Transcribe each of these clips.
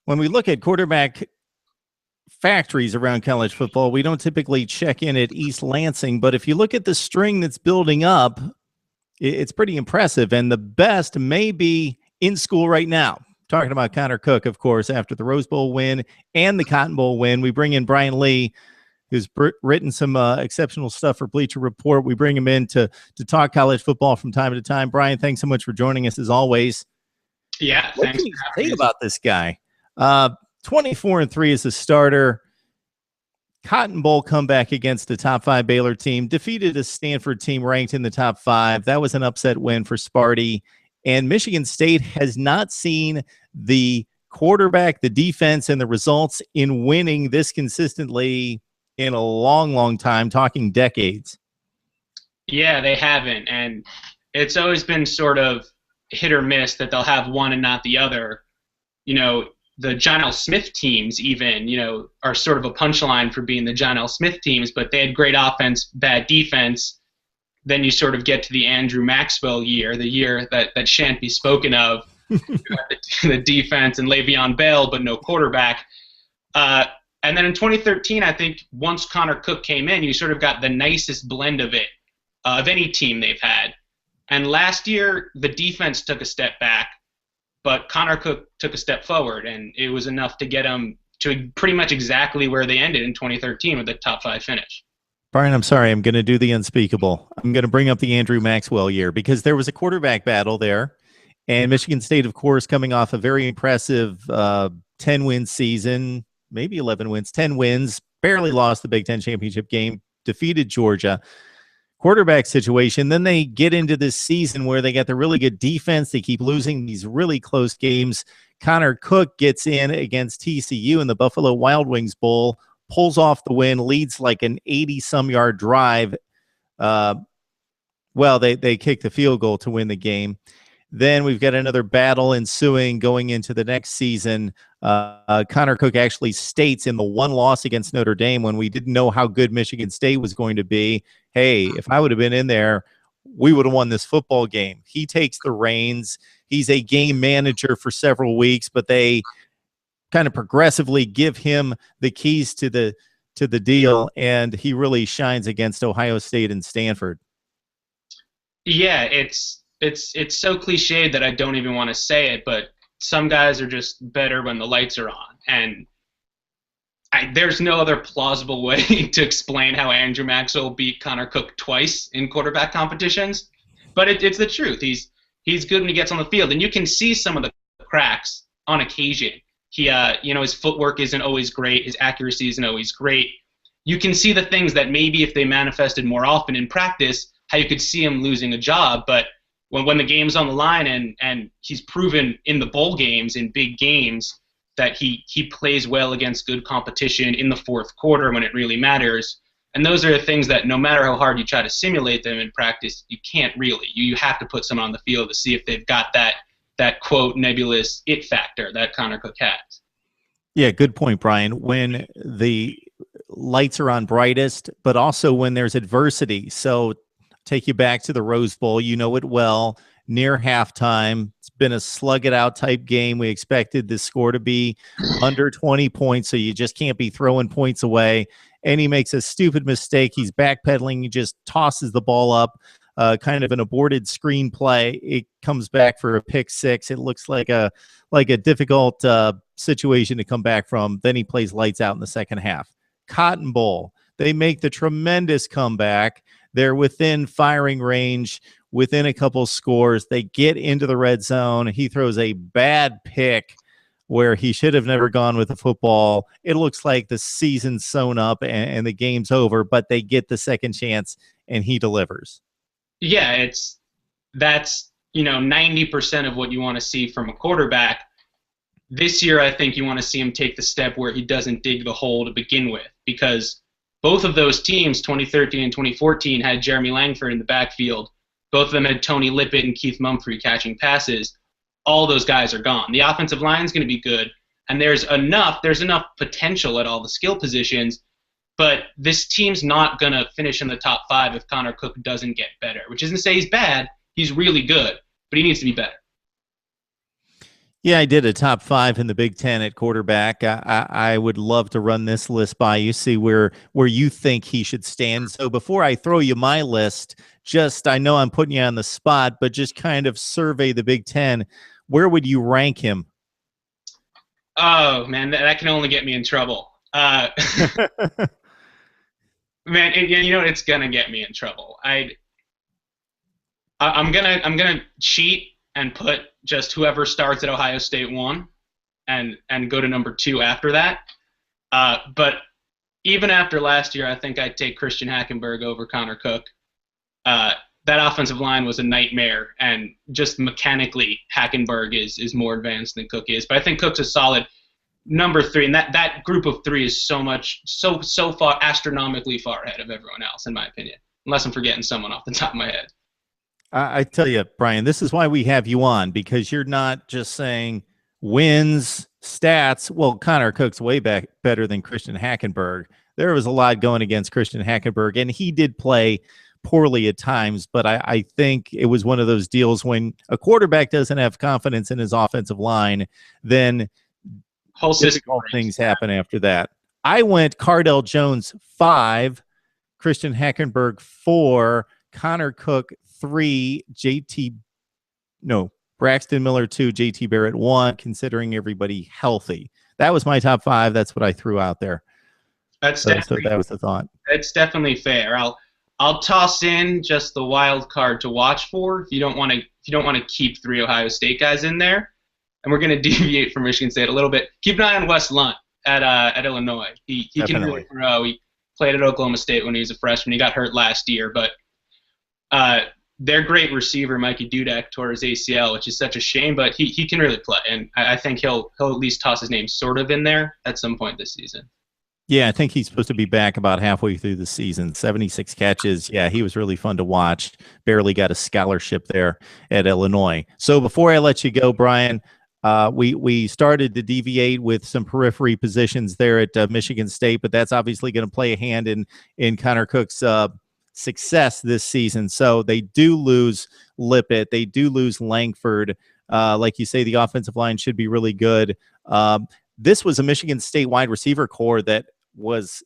when we look at quarterback factories around college football, we don't typically check in at East Lansing, but if you look at the string that's building up, it's pretty impressive. And the best may be in school right now. Talking about Connor Cook, of course, after the Rose Bowl win and the Cotton Bowl win. We bring in Brian Leigh, who's written some exceptional stuff for Bleacher Report. We bring him in to talk college football from time to time. Brian, thanks so much for joining us as always. Yeah, what can you say about this guy? 24-3 as a starter. Cotton Bowl comeback against the top 5 Baylor team. Defeated a Stanford team ranked in the top 5. That was an upset win for Sparty. And Michigan State has not seen the quarterback, the defense, and the results in winning this consistently in a long, long time, talking decades. Yeah, they haven't. And it's always been sort of hit or miss that they'll have one and not the other. You know, the John L. Smith teams even, are sort of a punchline for being the John L. Smith teams, but they had great offense, bad defense. Then you sort of get to the Andrew Maxwell year, the year that shan't be spoken of, the defense and Le'Veon Bell, but no quarterback. And then in 2013, I think once Connor Cook came in, you sort of got the nicest blend of it, of any team they've had. And last year, the defense took a step back, but Connor Cook took a step forward, and it was enough to get them to pretty much exactly where they ended in 2013 with a top 5 finish. Brian, I'm sorry. I'm going to do the unspeakable. I'm going to bring up the Andrew Maxwell year because there was a quarterback battle there, and Michigan State, of course, coming off a very impressive 10-win season, maybe 11 wins, 10 wins, barely lost the Big Ten championship game, defeated Georgia. Quarterback situation. Then they get into this season where they got the really good defense. They keep losing these really close games. Connor Cook gets in against TCU in the Buffalo Wild Wings Bowl, pulls off the win, leads like an 80-some-yard drive. They kick the field goal to win the game. Then we've got another battle ensuing going into the next season. Connor Cook actually states in the one loss against Notre Dame when we didn't know how good Michigan State was going to be, hey, if I would have been in there, we would have won this football game. He takes the reins. He's a game manager for several weeks, but they kind of progressively give him the keys to the deal, and he really shines against Ohio State and Stanford. Yeah, it's so cliched that I don't even want to say it, but some guys are just better when the lights are on. And there's no other plausible way to explain how Andrew Maxwell beat Connor Cook twice in quarterback competitions. But it's the truth. He's good when he gets on the field. And you can see some of the cracks on occasion. He, his footwork isn't always great. His accuracy isn't always great. You can see the things that maybe if they manifested more often in practice, how you could see him losing a job. But when the game's on the line and he's proven in the bowl games, in big games, that he plays well against good competition in the fourth quarter when it really matters. And those are the things that no matter how hard you try to simulate them in practice, you can't really. You have to put someone on the field to see if they've got that quote nebulous it factor that Connor Cook has. Yeah, good point, Brian. When the lights are on brightest, but also when there's adversity. So take you back to the Rose Bowl. You know it well. Near halftime, it's been a slug-it-out type game. We expected the score to be under 20 points, so you just can't be throwing points away. And he makes a stupid mistake. He's backpedaling. He just tosses the ball up, kind of an aborted screenplay. It comes back for a pick six. It looks like a difficult situation to come back from. Then he plays lights out in the second half. Cotton Bowl, they make the tremendous comeback. They're within firing range, within a couple scores. They get into the red zone. He throws a bad pick where he should have never gone with the football. It looks like the season's sewn up and the game's over, but they get the second chance and he delivers. Yeah, that's 90% of what you want to see from a quarterback. This year, I think you want to see him take the step where he doesn't dig the hole to begin with, because both of those teams, 2013 and 2014, had Jeremy Langford in the backfield. Both of them had Tony Lippett and Keith Mumphrey catching passes. All those guys are gone. The offensive line is going to be good, and there's enough potential at all the skill positions, but this team's not going to finish in the top 5 if Connor Cook doesn't get better, which isn't to say he's bad. He's really good, but he needs to be better. Yeah, I did a top 5 in the Big Ten at quarterback. I would love to run this list by you, see where you think he should stand. So before I throw you my list, just I know I'm putting you on the spot, but just kind of survey the Big Ten. Where would you rank him? Oh man, that can only get me in trouble. Man, you know it's gonna get me in trouble. I'm gonna cheat and put just whoever starts at Ohio State 1, and go to number 2 after that. But even after last year, I think I'd take Christian Hackenberg over Connor Cook. That offensive line was a nightmare, and just mechanically, Hackenberg is more advanced than Cook is. But I think Cook's a solid number 3, and that group of 3 is so far astronomically far ahead of everyone else, in my opinion. Unless I'm forgetting someone off the top of my head. I tell you, Brian, this is why we have you on, because you're not just saying wins, stats. Well, Connor Cook's way better than Christian Hackenberg. There was a lot going against Christian Hackenberg, and he did play poorly at times, but I think it was one of those deals when a quarterback doesn't have confidence in his offensive line, then whole difficult things happen after that. I went Cardell Jones 5, Christian Hackenberg 4, Connor Cook 3, Braxton Miller 2, JT Barrett 1, considering everybody healthy. That was my top 5. That's what I threw out there. That was the thought. That's definitely fair. I'll toss in just the wild card to watch for if you don't want to keep 3 Ohio State guys in there. And we're going to deviate from Michigan State a little bit. Keep an eye on Wes Lunt at Illinois. He can really throw. He played at Oklahoma State when he was a freshman. He got hurt last year, but their great receiver, Mikey Dudek, tore his ACL, which is such a shame, but he can really play. And I think he'll at least toss his name sort of in there at some point this season. Yeah, I think he's supposed to be back about halfway through the season. 76 catches. Yeah, he was really fun to watch. Barely got a scholarship there at Illinois. So before I let you go, Brian, we started to deviate with some periphery positions there at Michigan State, but that's obviously going to play a hand in Connor Cook's success this season. So they do lose Lippett. They do lose Langford. Like you say, the offensive line should be really good. This was a Michigan State wide receiver core that was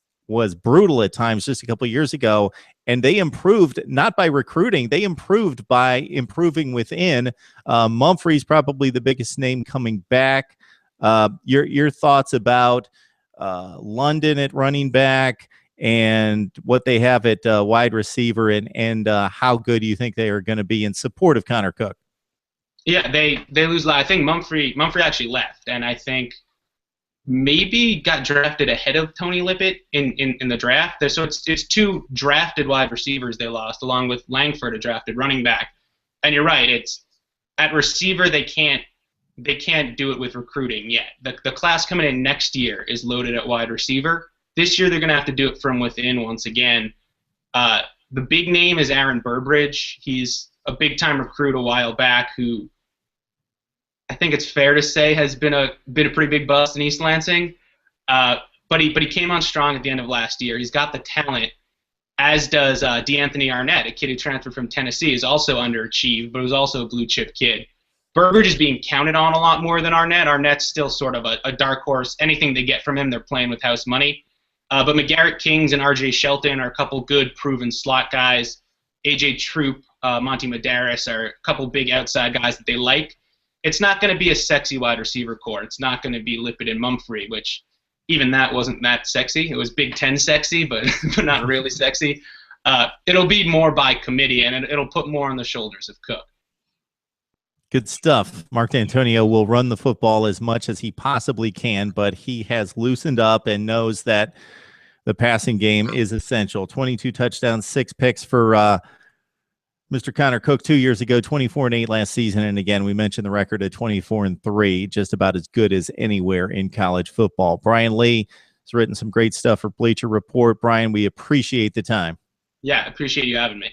brutal at times just a couple of years ago, and they improved not by recruiting, they improved by improving within. Mumphrey's probably the biggest name coming back. Your thoughts about London at running back and what they have at wide receiver, and how good do you think they are going to be in support of Connor Cook? Yeah, they lose. I think Mumphrey actually left, and I think maybe got drafted ahead of Tony Lippett in the draft. So it's 2 drafted wide receivers they lost, along with Langford, a drafted running back. And you're right, it's at receiver they can't do it with recruiting yet. The class coming in next year is loaded at wide receiver. This year they're going to have to do it from within once again. The big name is Aaron Burbridge. He's a big-time recruit a while back who I think it's fair to say has been a pretty big bust in East Lansing, but he came on strong at the end of last year. He's got the talent, as does D'Anthony Arnett, a kid who transferred from Tennessee, is also underachieved, but was also a blue chip kid. Burbridge is being counted on a lot more than Arnett. Arnett's still sort of a dark horse. Anything they get from him, they're playing with house money. But McGarrett Kings and R.J. Shelton are a couple good proven slot guys. A.J. Troop, Monty Medeiros are a couple big outside guys that they like. It's not going to be a sexy wide receiver core. It's not going to be Lippett and Mumphrey, which even that wasn't that sexy. It was Big Ten sexy, but not really sexy. It'll be more by committee, and it'll put more on the shoulders of Cook. Good stuff. Mark Dantonio will run the football as much as he possibly can, but he has loosened up and knows that the passing game is essential. 22 touchdowns, 6 picks for Mr. Connor Cook 2 years ago, 24-8 last season. And again, we mentioned the record at 24-3, just about as good as anywhere in college football. Brian Leigh has written some great stuff for Bleacher Report. Brian, we appreciate the time. Yeah, appreciate you having me.